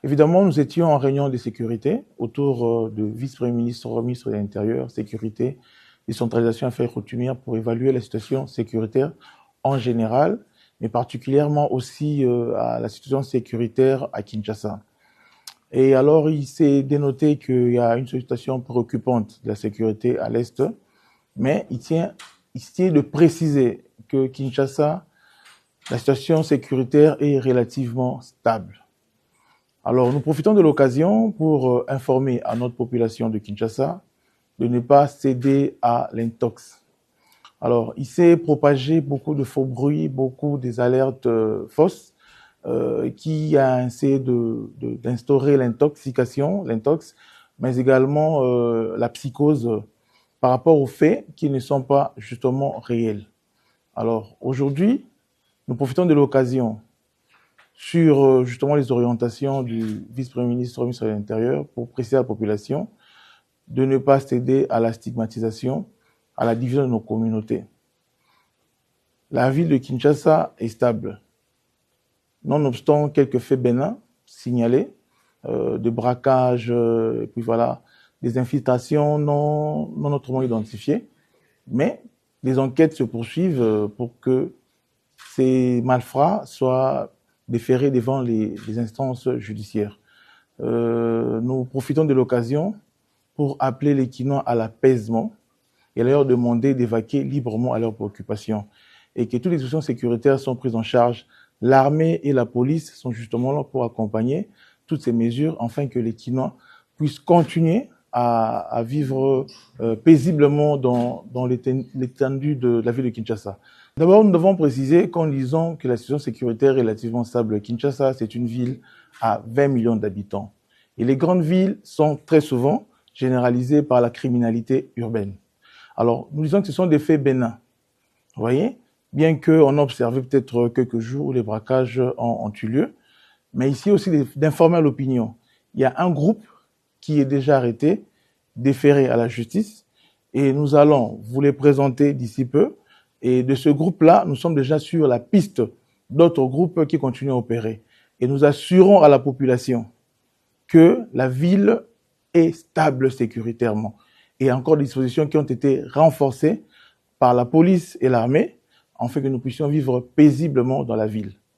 Évidemment, nous étions en réunion de sécurité autour de vice-premier ministre, ministre de l'Intérieur, sécurité, décentralisation et affaires coutumières pour évaluer la situation sécuritaire en général, mais particulièrement aussi à la situation sécuritaire à Kinshasa. Et alors, il s'est dénoté qu'il y a une situation préoccupante de la sécurité à l'Est, mais il tient de préciser que Kinshasa, la situation sécuritaire est relativement stable. Alors, nous profitons de l'occasion pour informer à notre population de Kinshasa de ne pas céder à l'intox. Alors, il s'est propagé beaucoup de faux bruits, beaucoup des alertes fausses qui a essayé d'instaurer l'intox, mais également la psychose par rapport aux faits qui ne sont pas justement réels. Alors, aujourd'hui, nous profitons de l'occasion sur justement les orientations du vice-premier ministre, ministre de l'Intérieur, pour préciser à la population de ne pas céder à la stigmatisation, à la division de nos communautés. La ville de Kinshasa est stable, nonobstant quelques faits bénins signalés, de braquage, et puis voilà, des infiltrations non autrement identifiées, mais les enquêtes se poursuivent pour que ces malfrats soient déférés devant les instances judiciaires. Nous profitons de l'occasion pour appeler les Kinois à l'apaisement et leur demander d'évacuer librement à leurs préoccupations et que toutes les questions sécuritaires sont prises en charge. L'armée et la police sont justement là pour accompagner toutes ces mesures afin que les Kinois puissent continuer à vivre paisiblement dans l'étendue de la ville de Kinshasa. D'abord, nous devons préciser qu'en disant que la situation sécuritaire est relativement stable, Kinshasa, c'est une ville à 20 millions d'habitants. Et les grandes villes sont très souvent généralisées par la criminalité urbaine. Alors, nous disons que ce sont des faits bénins. Vous voyez, bien qu'on a observé peut-être quelques jours où les braquages ont eu lieu, mais ici aussi d'informer à l'opinion. Il y a un groupe qui est déjà arrêté, déféré à la justice, et nous allons vous les présenter d'ici peu. Et de ce groupe-là, nous sommes déjà sur la piste d'autres groupes qui continuent à opérer. Et nous assurons à la population que la ville est stable sécuritairement. Et il y a encore des dispositions qui ont été renforcées par la police et l'armée, afin que nous puissions vivre paisiblement dans la ville.